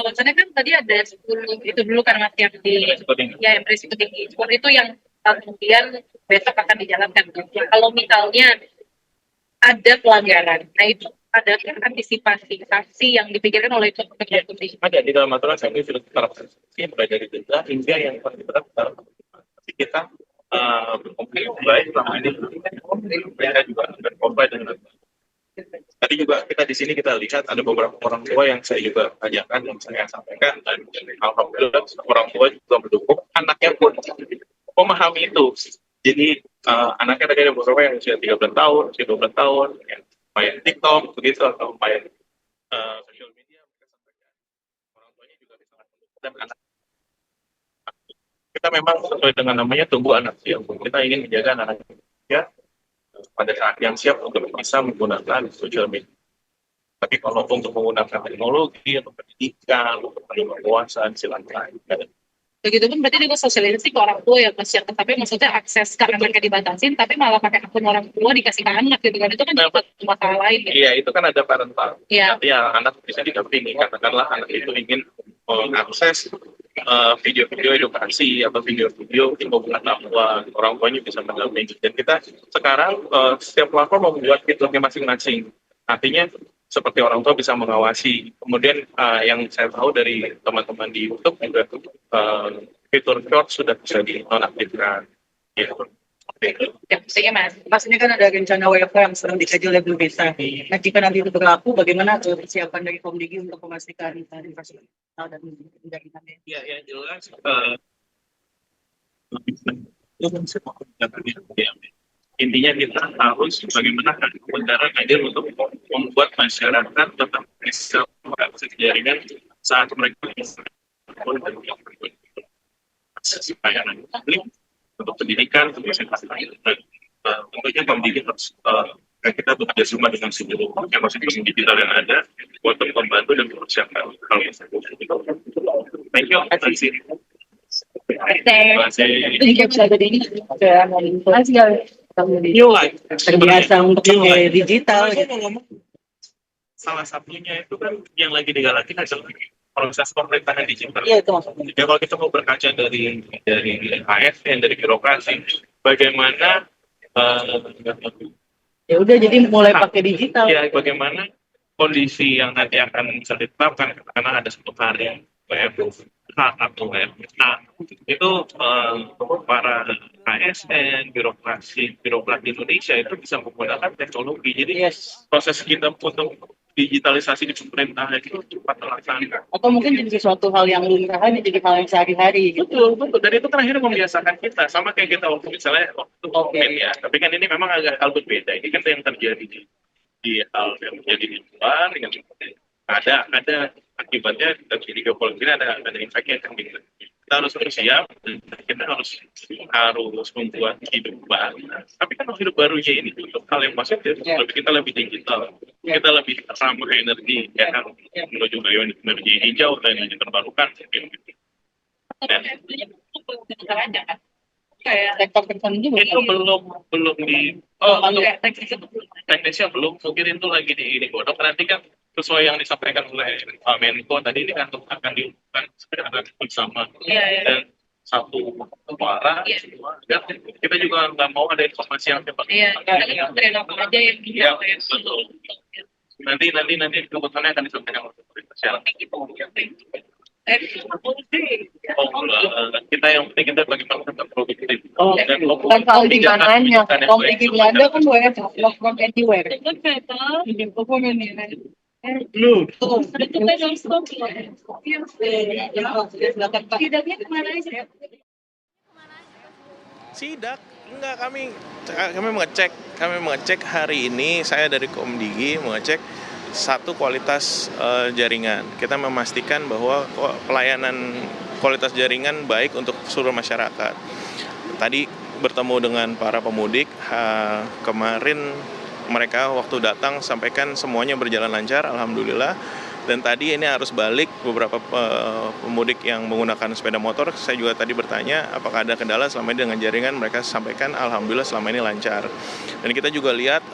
pengawasannya kan tadi ada 10 itu dulu kan Mas yang di ya yang berisiko tinggi. 10 itu yang kemudian besok akan dijalankan. Ya, kalau misalnya ada pelanggaran, nah itu ada kan antisipasi sanksi yang dipikirkan oleh itu ya, ada di dalam aturan sanksi sudah tertera mulai dari denda hingga yang paling berat kita baik selama ini mereka juga berkorban dengan tadi juga kita di sini kita lihat ada beberapa orang tua yang saya juga tanyakan yang saya sampaikan dan alhamdulillah orang tua juga mendukung anaknya pun memahami itu jadi anaknya tadi ada beberapa yang usia 13 tahun usia 12 tahun yang main TikTok begitu atau main social media mereka sampaikan orang tuanya juga bisa mendukung dan anak kita memang sesuai dengan namanya tunggu anak ya kita ingin menjaga anak ya pada saat yang siap untuk bisa menggunakan social media. Tapi kalau untuk menggunakan teknologi, untuk pendidikan, untuk penguasaan silakan. Begitupun berarti juga sosialisasi ke orang tua ya Mas ya, tapi maksudnya akses ke anaknya dibatasin, tapi malah pakai akun orang tua dikasih ke anak gitu kan, itu kan juga masalah lain ya. Iya, itu kan ada parental. Iya. Ya, anak bisa didampingi, katakanlah anak itu ingin mengakses video-video edukasi atau video-video hubungan orang tuanya bisa mendampingi. Dan kita sekarang setiap platform membuat fiturnya masing-masing. Artinya seperti orang tua bisa mengawasi. Kemudian yang saya tahu dari teman-teman di YouTube juga fitur short sudah bisa dinonaktifkan. Gitu. Ya, maksudnya Mas. Mas ini kan ada rencana WFH yang sedang dikaji oleh Blue Desa. Nah, jika nanti itu berlaku, bagaimana persiapan dari Komdigi untuk memastikan infrastruktur dan jaringannya? Ya, yang jelas intinya kita harus bagaimana negara hadir untuk membuat masyarakat tetap bisa mengakses jaringan saat mereka akses layanan publik untuk pendidikan, untuk kesehatan. Tentunya Komdigi harus kita bekerja sama dengan seluruh ekosistem digital yang ada untuk membantu dan mempersiapkan hal tersebut. Thank you. Terbiasa untuk digital. Salah satunya itu kan yang lagi digalakin adalah proses pemerintahan digital. Iya, itu maksudnya. Ya, kalau kita mau berkaca dari ASN, dari birokrasi, bagaimana ya udah jadi mulai pakai digital. Ya, bagaimana kondisi yang nanti akan bisa ditetapkan karena ada satu hari WFH atau WFH itu para ASN, birokrat di Indonesia itu bisa menggunakan teknologi. Jadi proses kita untuk digitalisasi di pemerintahan itu cepat terlaksana. Atau mungkin jadi sesuatu hal yang lumrah aja, jadi hal yang sehari-hari. Betul. Dan itu kan akhirnya membiasakan kita. Sama kayak kita waktu misalnya komen ya. Tapi kan ini memang agak hal berbeda. Ini kan yang terjadi di hal yang terjadi di luar. Yang ada akibatnya dari geopolitik ini ada impact-nya kan gitu. Kita harus bersiap, kita harus membuat hidup baru. Tapi kan hidup barunya ini untuk hal yang positif, kita lebih digital, kita lebih ramah energi, ya kan, menuju energi hijau dan energi terbarukan. Kayak sektor tertentu itu belum di teknisnya belum, mungkin itu lagi digodok. Nanti kan sesuai yang disampaikan oleh Menko tadi ini kan akan dilakukan secara bersama dan satu suara dan kita juga nggak mau ada informasi yang cepat. Aja yang betul. Nanti keputusannya akan disampaikan oleh pemerintah. Kita yang penting kita bagaimana tetap produktif. Kan kalau di mananya, kalau di Belanda kan banyak work from anywhere. Belum. Sidaknya kemana aja? Sidak, enggak, kami mengecek hari ini. Saya dari Komdigi mengecek satu kualitas jaringan. Kita memastikan bahwa pelayanan kualitas jaringan baik untuk seluruh masyarakat. Tadi bertemu dengan para pemudik, kemarin mereka waktu datang sampaikan semuanya berjalan lancar, alhamdulillah. Dan tadi ini harus balik beberapa pemudik yang menggunakan sepeda motor. Saya juga tadi bertanya apakah ada kendala selama ini dengan jaringan. Mereka sampaikan alhamdulillah selama ini lancar. Dan kita juga lihat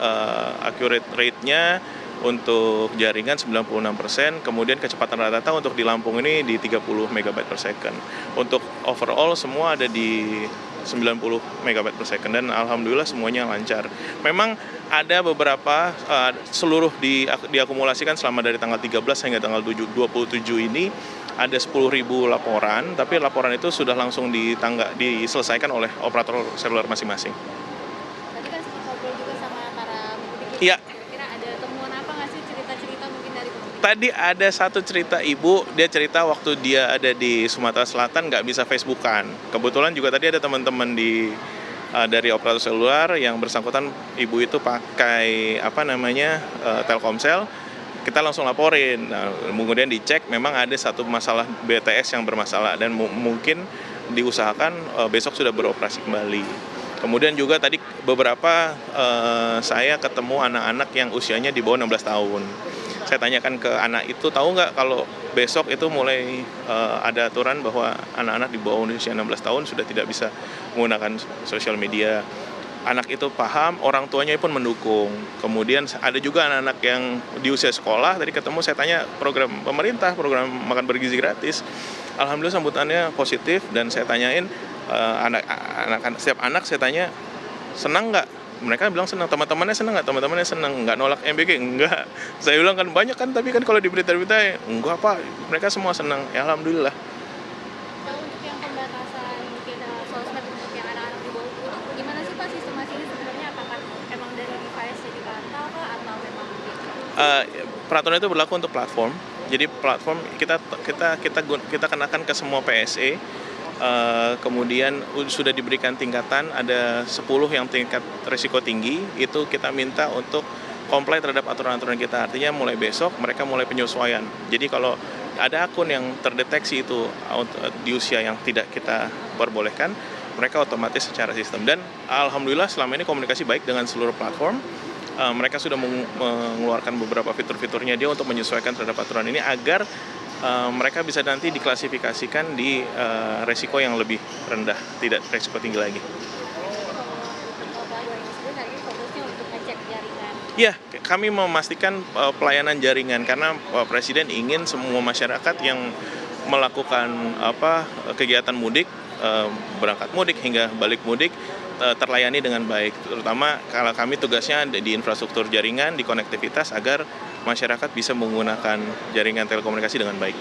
accurate rate-nya untuk jaringan 96%, kemudian kecepatan rata-rata untuk di Lampung ini di 30 megabyte per second. Untuk overall semua ada di 90 megabyte per second dan alhamdulillah semuanya lancar. Memang ada beberapa seluruh diakumulasikan selama dari tanggal 13 hingga tanggal 27 ini ada 10.000 laporan, tapi laporan itu sudah langsung diselesaikan oleh operator seluler masing-masing. Tadi kan sempat ngobrol juga sama para pemudik. Iya. Kira-kira ada temuan apa nggak sih, cerita-cerita mungkin dari pemudik? Tadi ada satu cerita ibu, dia cerita waktu dia ada di Sumatera Selatan nggak bisa Facebookan. Kebetulan juga tadi ada teman-teman dari operator seluler yang bersangkutan ibu itu pakai Telkomsel. Kita langsung laporin. Nah, kemudian dicek memang ada satu masalah BTS yang bermasalah dan mungkin diusahakan besok sudah beroperasi kembali. Kemudian juga tadi beberapa saya ketemu anak-anak yang usianya di bawah 16 tahun. Saya tanyakan ke anak itu, tahu nggak kalau besok itu mulai ada aturan bahwa anak-anak di bawah usia 16 tahun sudah tidak bisa menggunakan sosial media. Anak itu paham, orang tuanya pun mendukung. Kemudian ada juga anak-anak yang di usia sekolah, tadi ketemu saya tanya program pemerintah, program makan bergizi gratis. Alhamdulillah sambutannya positif dan saya tanyain setiap anak saya tanya senang nggak? Mereka bilang senang, teman-temannya senang nggak? Teman-temannya senang, nggak nolak MBG? Enggak. Saya bilang kan banyak kan, tapi kan kalau di berita-berita enggak apa, mereka semua senang. Ya alhamdulillah. Kalau untuk yang pembatasan mungkin sosmed untuk yang anak-anak di bawah itu gimana sih Pak sistemasi ini sebenarnya? Apakah emang dari device jadi dipantau kah atau memang Peraturan itu berlaku untuk platform. Jadi platform kita kenakan ke semua PSE. Kemudian sudah diberikan tingkatan, ada 10 yang tingkat risiko tinggi, itu kita minta untuk comply terhadap aturan-aturan kita. Artinya mulai besok mereka mulai penyesuaian. Jadi kalau ada akun yang terdeteksi itu di usia yang tidak kita perbolehkan, mereka otomatis secara sistem. Dan alhamdulillah selama ini komunikasi baik dengan seluruh platform. Mereka sudah mengeluarkan beberapa fitur-fiturnya dia untuk menyesuaikan terhadap aturan ini agar mereka bisa nanti diklasifikasikan di resiko yang lebih rendah, tidak resiko tinggi lagi. Ya, kami memastikan pelayanan jaringan karena Presiden ingin semua masyarakat yang melakukan kegiatan mudik, berangkat mudik hingga balik mudik terlayani dengan baik. Terutama kalau kami tugasnya di infrastruktur jaringan, di konektivitas agar masyarakat bisa menggunakan jaringan telekomunikasi dengan baik.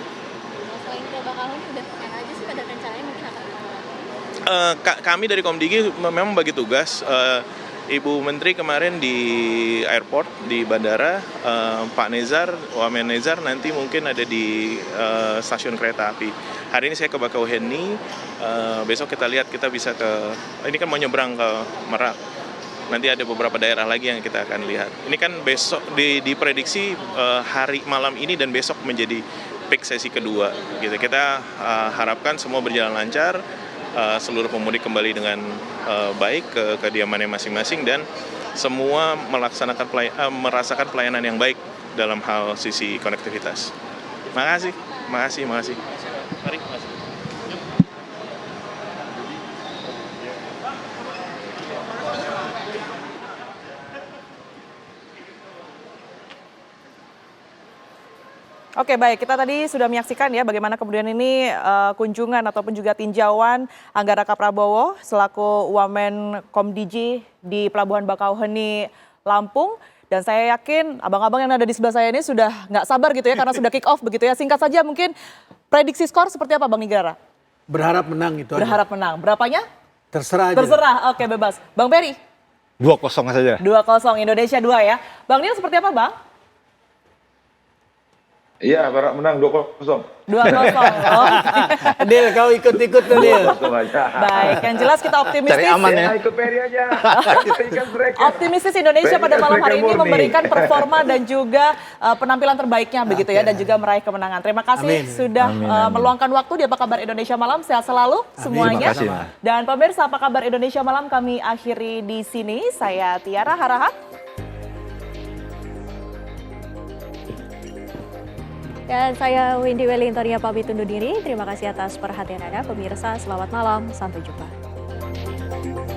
selain ke Bakauheni udah kemana aja sih pada rencananya mungkin akan Kami dari Komdigi memang bagi tugas. Ibu Menteri kemarin di airport, di bandara, Pak Nezar, Wamen Nezar nanti mungkin ada di stasiun kereta api. Hari ini saya ke Bakauheni, besok kita lihat kita bisa ini kan mau nyebrang ke Merak. Nanti ada beberapa daerah lagi yang kita akan lihat. Ini kan besok diprediksi hari malam ini dan besok menjadi peak sesi kedua. Gitu. Kita harapkan semua berjalan lancar, seluruh pemudik kembali dengan baik ke kediamannya masing-masing dan semua merasakan pelayanan yang baik dalam hal sisi konektivitas. Makasih. Mari, makasih. Oke, baik. Kita tadi sudah menyaksikan ya bagaimana kemudian ini kunjungan ataupun juga tinjauan Angga Raka Prabowo selaku Wamen Komdigi di Pelabuhan Bakauheni, Lampung. Dan saya yakin abang-abang yang ada di sebelah saya ini sudah nggak sabar gitu ya karena sudah kick off begitu ya. Singkat saja mungkin prediksi skor seperti apa Bang Nigara? Berharap menang itu Berharap menang. Berapanya? Terserah aja. Terserah, oke bebas. Bang Peri? 2-0 saja. 2-0, Indonesia 2 ya. Bang Nil seperti apa Bang? Iya, berharap menang 2-0. 2-0. Oh. Dil, kau ikut-ikut tuh Dil. Baik, yang jelas kita optimistis. Cari aman ya. Ikut Peri aja. Kita ikan striker. Optimistis Indonesia pada malam hari ini memberikan performa dan juga penampilan terbaiknya begitu ya dan juga meraih kemenangan. Terima kasih sudah meluangkan waktu di Apa Kabar Indonesia Malam. Sehat selalu semuanya. Terima kasih. Dan pemirsa Apa Kabar Indonesia Malam kami akhiri di sini. Saya Tiara Harahap. Dan saya Windy Wellingtonia pamit undur diri. Terima kasih atas perhatian Anda pemirsa. Selamat malam, sampai jumpa.